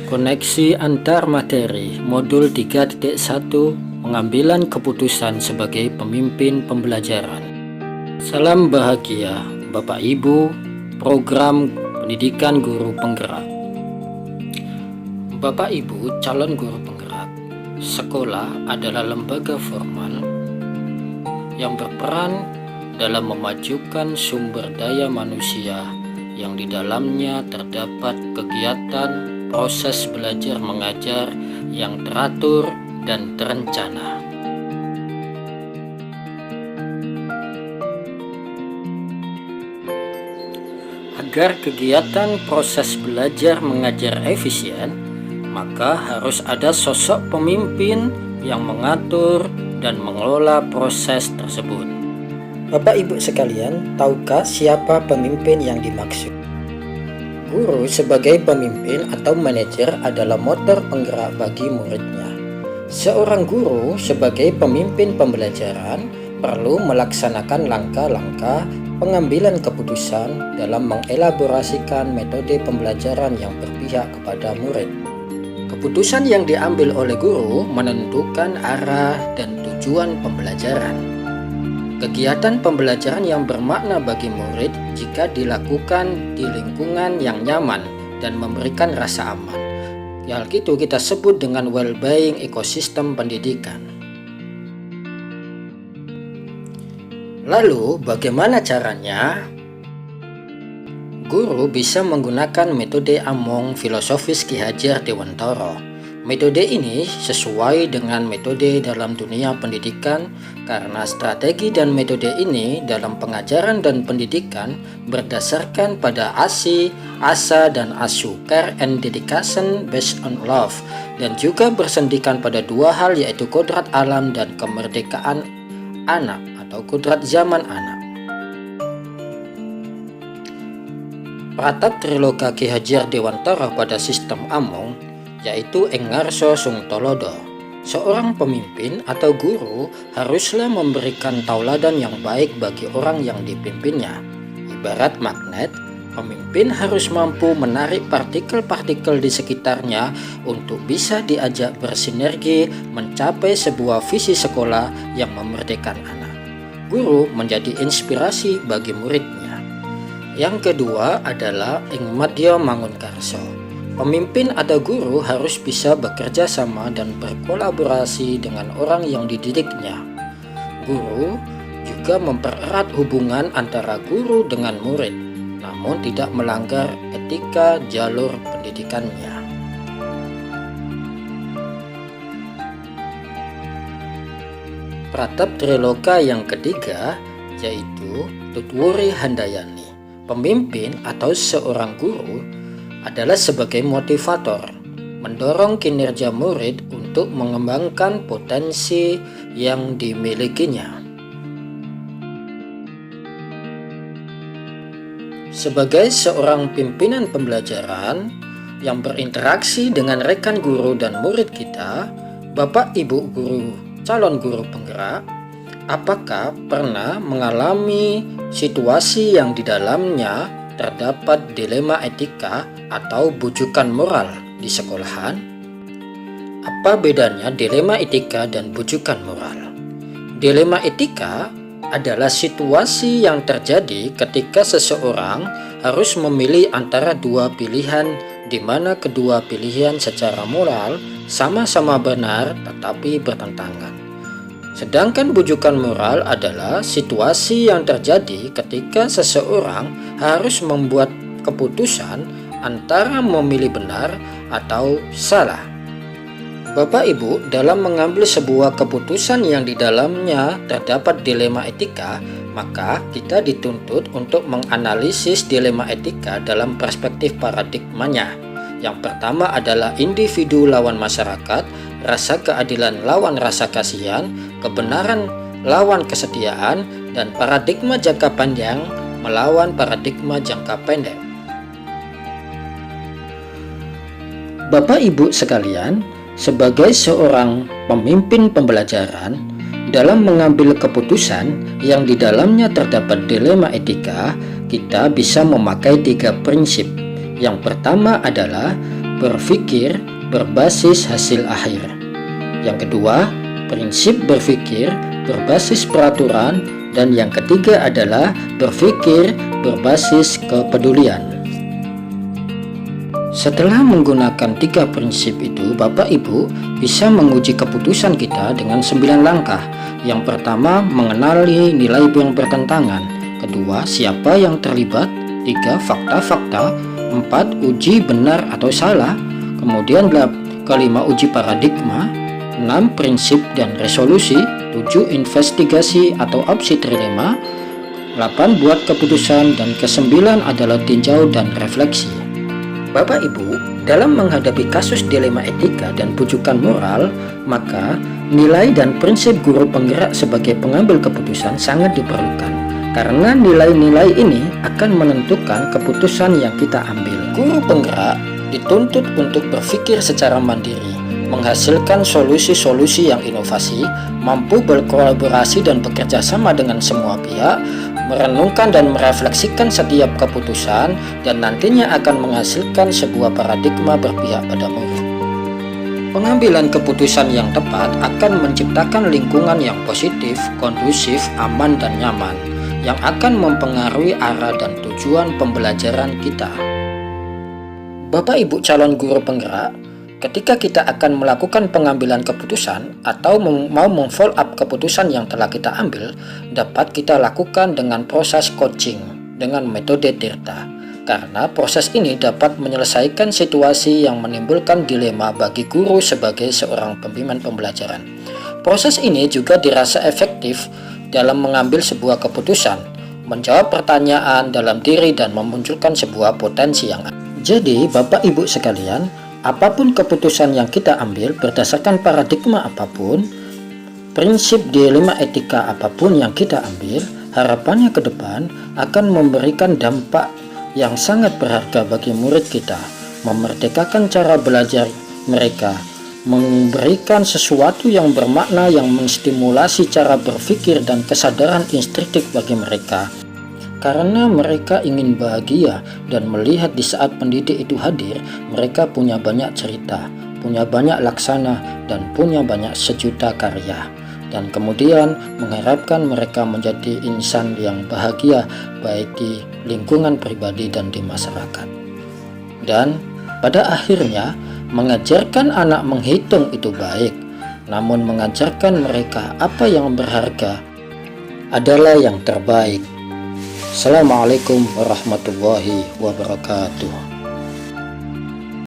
Koneksi antar materi modul 3.1 pengambilan keputusan sebagai pemimpin pembelajaran. Salam bahagia Bapak Ibu program pendidikan guru penggerak. Bapak Ibu calon guru penggerak, sekolah adalah lembaga formal yang berperan dalam memajukan sumber daya manusia yang di dalamnya terdapat kegiatan proses belajar mengajar yang teratur dan terencana. Agar kegiatan proses belajar mengajar efisien, maka harus ada sosok pemimpin yang mengatur dan mengelola proses tersebut. Bapak Ibu sekalian, tahukah siapa pemimpin yang dimaksud? Guru sebagai pemimpin atau manajer adalah motor penggerak bagi muridnya. Seorang guru sebagai pemimpin pembelajaran perlu melaksanakan langkah-langkah pengambilan keputusan dalam mengelaborasikan metode pembelajaran yang berpihak kepada murid. Keputusan yang diambil oleh guru menentukan arah dan tujuan pembelajaran. Kegiatan pembelajaran yang bermakna bagi murid jika dilakukan di lingkungan yang nyaman dan memberikan rasa aman. Hal itu kita sebut dengan well-being ekosistem pendidikan. Lalu bagaimana caranya? Guru bisa menggunakan metode Among filosofis Ki Hajar Dewantara. Metode ini sesuai dengan metode dalam dunia pendidikan karena strategi dan metode ini dalam pengajaran dan pendidikan berdasarkan pada ASI, ASA, dan ASU, Care and Dedication Based on Love, dan juga bersendikan pada dua hal yaitu kodrat alam dan kemerdekaan anak atau kodrat zaman anak. Pratap Triloka Ki Hajar Dewantara pada sistem Among yaitu Engarso Sungtolodo. Seorang pemimpin atau guru haruslah memberikan tauladan yang baik bagi orang yang dipimpinnya. Ibarat magnet, pemimpin harus mampu menarik partikel-partikel di sekitarnya untuk bisa diajak bersinergi mencapai sebuah visi sekolah yang memerdekakan anak. Guru menjadi inspirasi bagi muridnya. Yang kedua adalah Ing Madya Mangunkarso. Pemimpin atau guru harus bisa bekerja sama dan berkolaborasi dengan orang yang dididiknya. Guru juga mempererat hubungan antara guru dengan murid, namun tidak melanggar etika jalur pendidikannya. Pratap Triloka yang ketiga yaitu Tutwuri Handayani. Pemimpin atau seorang guru adalah sebagai motivator, mendorong kinerja murid untuk mengembangkan potensi yang dimilikinya. Sebagai seorang pimpinan pembelajaran yang berinteraksi dengan rekan guru dan murid kita, Bapak Ibu guru, calon guru penggerak, apakah pernah mengalami situasi yang di dalamnya terdapat dilema etika atau bujukan moral di sekolahan? Apa bedanya dilema etika dan bujukan moral? Dilema etika adalah situasi yang terjadi ketika seseorang harus memilih antara dua pilihan di mana kedua pilihan secara moral sama-sama benar tetapi bertentangan. Sedangkan bujukan moral adalah situasi yang terjadi ketika seseorang harus membuat keputusan antara memilih benar atau salah. Bapak Ibu, dalam mengambil sebuah keputusan yang di dalamnya terdapat dilema etika, maka kita dituntut untuk menganalisis dilema etika dalam perspektif paradigmanya. Yang pertama adalah individu lawan masyarakat, rasa keadilan lawan rasa kasihan, kebenaran lawan kesetiaan, dan paradigma jangka panjang melawan paradigma jangka pendek. Bapak Ibu sekalian, sebagai seorang pemimpin pembelajaran, dalam mengambil keputusan yang di dalamnya terdapat dilema etika, kita bisa memakai 3 prinsip. Yang pertama adalah berpikir berbasis hasil akhir. Yang kedua, prinsip berpikir berbasis peraturan. Dan yang ketiga adalah berpikir berbasis kepedulian. Setelah menggunakan 3 prinsip itu, Bapak Ibu bisa menguji keputusan kita dengan 9 langkah. Yang pertama, mengenali nilai yang bertentangan. Kedua, siapa yang terlibat. 3, fakta-fakta. 4, uji benar atau salah. Kemudian kelima, uji paradigma. 6, prinsip dan resolusi. 7, investigasi atau opsi trilema. 8, buat keputusan. Dan ke-9 adalah tinjau dan refleksi. Bapak Ibu, dalam menghadapi kasus dilema etika dan pujukan moral, maka nilai dan prinsip guru penggerak sebagai pengambil keputusan sangat diperlukan. Karena nilai-nilai ini akan menentukan keputusan yang kita ambil. Guru penggerak dituntut untuk berpikir secara mandiri, menghasilkan solusi-solusi yang inovasi, mampu berkolaborasi dan bekerja sama dengan semua pihak, merenungkan dan merefleksikan setiap keputusan, dan nantinya akan menghasilkan sebuah paradigma berpihak pada murid. Pengambilan keputusan yang tepat akan menciptakan lingkungan yang positif, kondusif, aman, dan nyaman, yang akan mempengaruhi arah dan tujuan pembelajaran kita. Bapak Ibu calon guru penggerak, ketika kita akan melakukan pengambilan keputusan atau mau memfollow up keputusan yang telah kita ambil, dapat kita lakukan dengan proses coaching dengan metode Tirta. Karena proses ini dapat menyelesaikan situasi yang menimbulkan dilema bagi guru sebagai seorang pembimbing pembelajaran. Proses ini juga dirasa efektif dalam mengambil sebuah keputusan, menjawab pertanyaan dalam diri dan memunculkan sebuah potensi yang ada. Jadi Bapak Ibu sekalian, apapun keputusan yang kita ambil berdasarkan paradigma apapun, prinsip dilema etika apapun yang kita ambil, harapannya ke depan akan memberikan dampak yang sangat berharga bagi murid kita, memerdekakan cara belajar mereka, memberikan sesuatu yang bermakna yang menstimulasi cara berpikir dan kesadaran instinktif bagi mereka. Karena mereka ingin bahagia dan melihat di saat pendidik itu hadir, mereka punya banyak cerita, punya banyak laksana, dan punya banyak sejuta karya. Dan kemudian mengharapkan mereka menjadi insan yang bahagia baik di lingkungan pribadi dan di masyarakat. Dan pada akhirnya mengajarkan anak menghitung itu baik, namun mengajarkan mereka apa yang berharga adalah yang terbaik. Assalamualaikum warahmatullahi wabarakatuh.